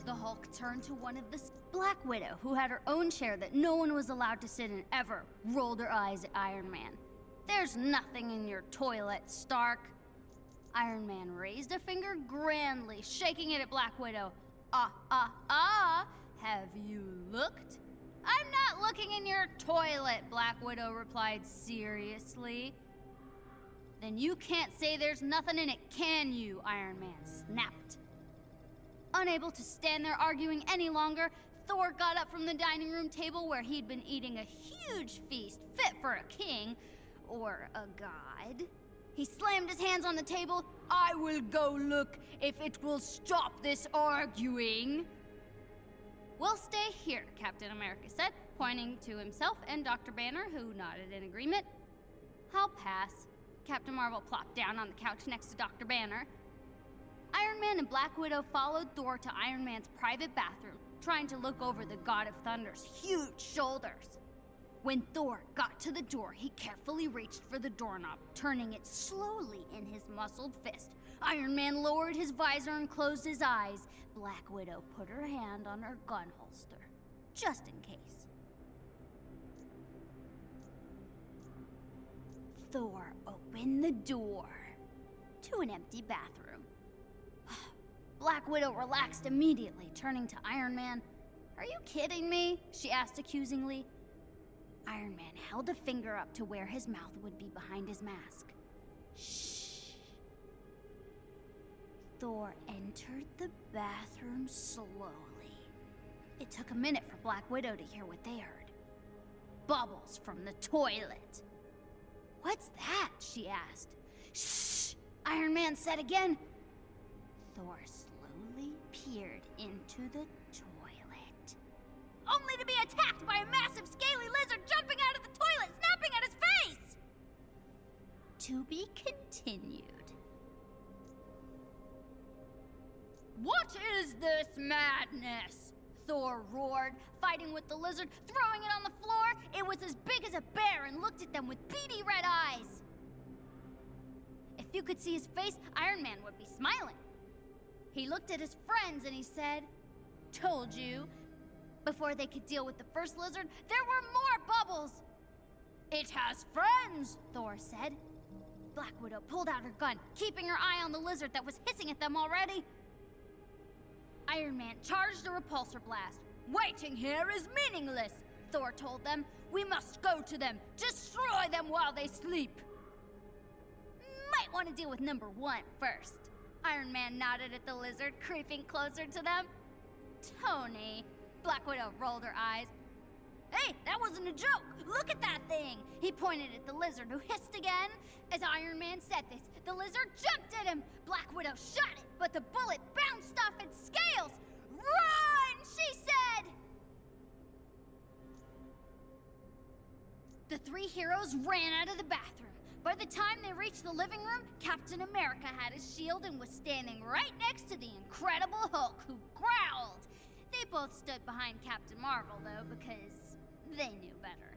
The Hulk turned to one of the Black Widow, who had her own chair that no one was allowed to sit in ever, rolled her eyes at Iron Man. "There's nothing in your toilet, Stark." Iron Man raised a finger grandly, shaking it at Black Widow. Have you looked?" "I'm not looking in your toilet," Black Widow replied seriously. "Then you can't say there's nothing in it, can you?" Iron Man snapped. Unable to stand there arguing any longer, Thor got up from the dining room table where he'd been eating a huge feast fit for a king, or a god. He slammed his hands on the table. "I will go look if it will stop this arguing." "We'll stay here," Captain America said, pointing to himself and Dr. Banner, who nodded in agreement. "I'll pass." Captain Marvel plopped down on the couch next to Dr. Banner. Iron Man and Black Widow followed Thor to Iron Man's private bathroom, trying to look over the God of Thunder's huge shoulders. When Thor got to the door, he carefully reached for the doorknob, turning it slowly in his muscled fist. Iron Man lowered his visor and closed his eyes. Black Widow put her hand on her gun holster, just in case. Thor opened the door to an empty bathroom. Black Widow relaxed immediately, turning to Iron Man. "Are you kidding me?" she asked accusingly. Iron Man held a finger up to where his mouth would be behind his mask. Shh. Thor entered the bathroom slowly. It took a minute for Black Widow to hear what they heard. Bubbles from the toilet. "What's that?" she asked. "Shh!" Iron Man said again. Thor slowly peered into the toilet, only to be attacked by a massive scaly lizard jumping out of the toilet, snapping at his face! To be continued. "What is this madness?" Thor roared, fighting with the lizard, throwing it on the floor. It was as big as a bear and looked at them with beady red eyes. If you could see his face, Iron Man would be smiling. He looked at his friends and he said, "Told you." Before they could deal with the first lizard, there were more bubbles. "It has friends," Thor said. Black Widow pulled out her gun, keeping her eye on the lizard that was hissing at them already. Iron Man charged a repulsor blast. "Waiting here is meaningless," Thor told them. "We must go to them, destroy them while they sleep." "Might want to deal with number one first." Iron Man nodded at the lizard, creeping closer to them. "Tony," Black Widow rolled her eyes. "Hey, that wasn't a joke! Look at that thing!" He pointed at the lizard, who hissed again. As Iron Man said this, the lizard jumped at him. Black Widow shot it, but the bullet bounced off its scales. "Run!" she said. The three heroes ran out of the bathroom. By the time they reached the living room, Captain America had his shield and was standing right next to the Incredible Hulk, who growled. They both stood behind Captain Marvel, though, because they knew better.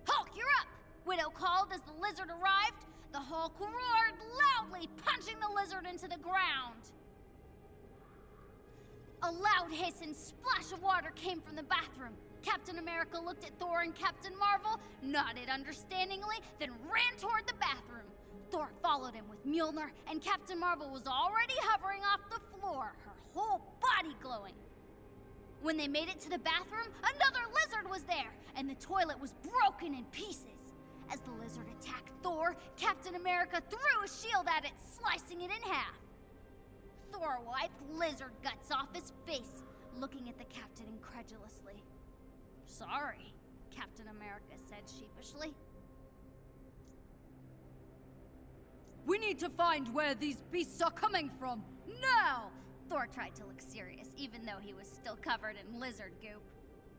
"Hulk, you're up!" Widow called as the lizard arrived. The Hulk roared loudly, punching the lizard into the ground. A loud hiss and splash of water came from the bathroom. Captain America looked at Thor and Captain Marvel, nodded understandingly, then ran toward the bathroom. Thor followed him with Mjolnir, and Captain Marvel was already hovering off the floor, her whole body glowing. When they made it to the bathroom, another lizard was there, and the toilet was broken in pieces. As the lizard attacked Thor, Captain America threw a shield at it, slicing it in half. Thor wiped lizard guts off his face, looking at the captain incredulously. "Sorry," Captain America said sheepishly. "We need to find where these beasts are coming from, now!" Thor tried to look serious, even though he was still covered in lizard goop.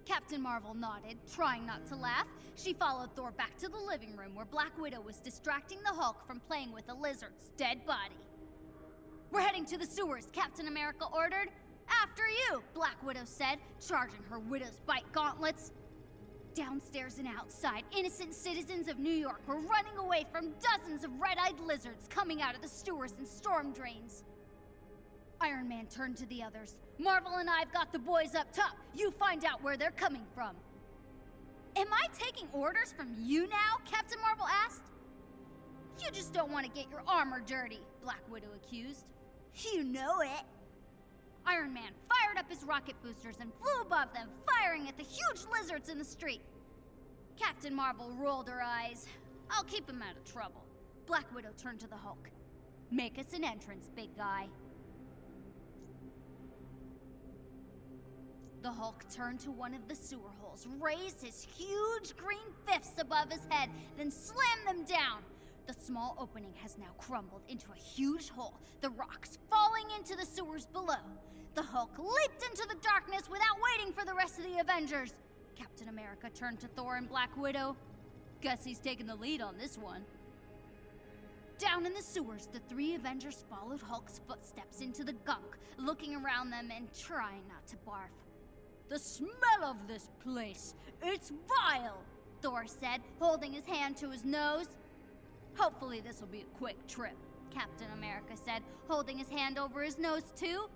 Captain Marvel nodded, trying not to laugh. She followed Thor back to the living room where Black Widow was distracting the Hulk from playing with the lizard's dead body. "We're heading to the sewers," Captain America ordered. "After you," Black Widow said, charging her Widow's Bite gauntlets. Downstairs and outside, innocent citizens of New York were running away from dozens of red-eyed lizards coming out of the sewers and storm drains. Iron Iron Man turned to the others. Marvel and I've got the boys up top. You find out where they're coming from. Am I taking orders from you now? Captain Marvel asked. You just don't want to get your armor dirty, Black Widow accused. You know it. Iron Man fired up his rocket boosters and flew above them, firing at the huge lizards in the street. Captain Marvel rolled her eyes. I'll keep him out of trouble. Black Widow turned to the Hulk. Make us an entrance, big guy. The Hulk turned to one of the sewer holes, raised his huge green fists above his head, then slammed them down. The small opening has now crumbled into a huge hole, the rocks falling into the sewers below. The Hulk leaped into the darkness without waiting for the rest of the Avengers. Captain America turned to Thor and Black Widow. Guess he's taking the lead on this one. Down in the sewers, the three Avengers followed Hulk's footsteps into the gunk, looking around them and trying not to barf. The smell of this place, it's vile, Thor said, holding his hand to his nose. Hopefully this'll be a quick trip, Captain America said, holding his hand over his nose too.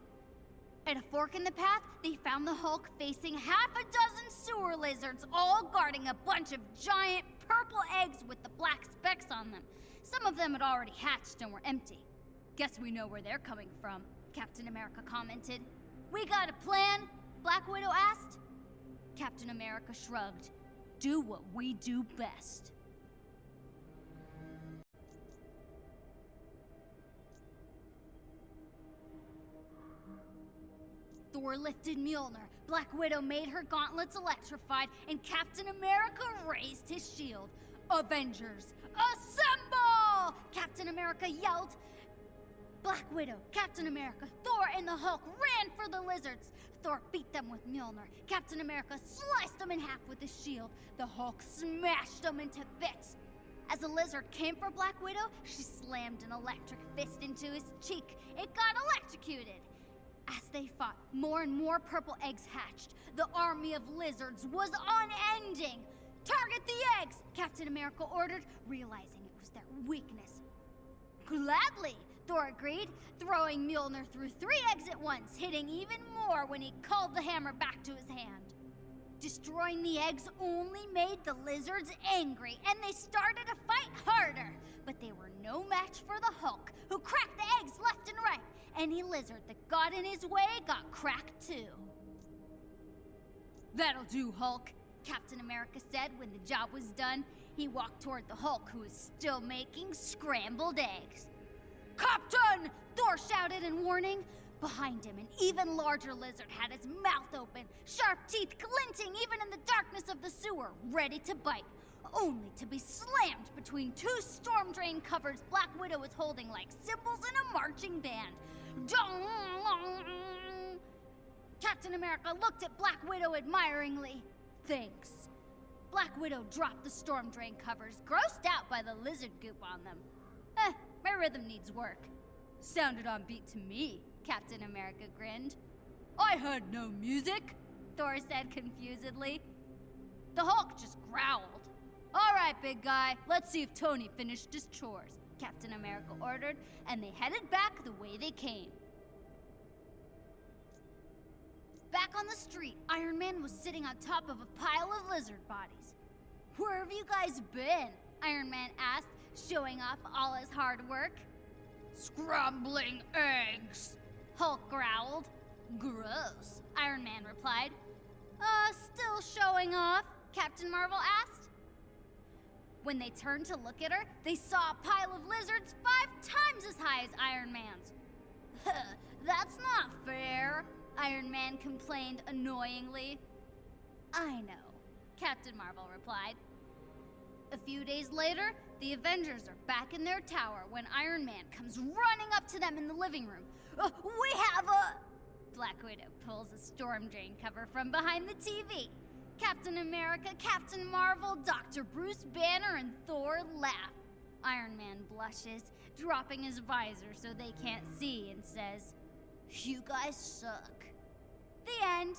At a fork in the path, they found the Hulk facing half a dozen sewer lizards, all guarding a bunch of giant purple eggs with the black specks on them. Some of them had already hatched and were empty. Guess we know where they're coming from, Captain America commented. We got a plan? Black Widow asked. Captain America shrugged. Do what we do best. Thor lifted Mjolnir, Black Widow made her gauntlets electrified, and Captain America raised his shield. Avengers, assemble! Captain America yelled. Black Widow, Captain America, Thor, and the Hulk ran for the lizards. Thor beat them with Mjolnir. Captain America sliced them in half with his shield. The Hulk smashed them into bits. As a lizard came for Black Widow, she slammed an electric fist into his cheek. It got electrocuted. As they fought, more and more purple eggs hatched. The army of lizards was unending. Target the eggs, Captain America ordered, realizing it was their weakness. Gladly, Thor agreed, throwing Mjolnir through 3 eggs at once, hitting even more when he called the hammer back to his hand. Destroying the eggs only made the lizards angry, and they started to fight harder. But they were no match for the Hulk, who cracked the eggs left and right. Any lizard that got in his way got cracked too. That'll do, Hulk, Captain America said when the job was done. He walked toward the Hulk, who was still making scrambled eggs. Captain! Thor shouted in warning. Behind him, an even larger lizard had his mouth open, sharp teeth glinting even in the darkness of the sewer, ready to bite, only to be slammed between 2 storm drain covers Black Widow was holding like cymbals in a marching band. Captain America looked at Black Widow admiringly. Thanks. Black Widow dropped the storm drain covers, grossed out by the lizard goop on them. My rhythm needs work. Sounded on beat to me, Captain America grinned. I heard no music, Thor said confusedly. The Hulk just growled. All right, big guy, let's see if Tony finished his chores, Captain America ordered, and they headed back the way they came. Back on the street, Iron Man was sitting on top of a pile of lizard bodies. Where have you guys been? Iron Man asked, showing off all his hard work. Scrambling eggs, Hulk growled. Gross, Iron Man replied. Still showing off? Captain Marvel asked. When they turned to look at her, they saw a pile of lizards 5 times as high as Iron Man's. That's not fair, Iron Man complained annoyingly. I know, Captain Marvel replied. A few days later, the Avengers are back in their tower when Iron Man comes running up to them in the living room. We have a... Black Widow pulls a storm drain cover from behind the TV. Captain America, Captain Marvel, Dr. Bruce Banner, and Thor laugh. Iron Man blushes, dropping his visor so they can't see, and says, "You guys suck." The end.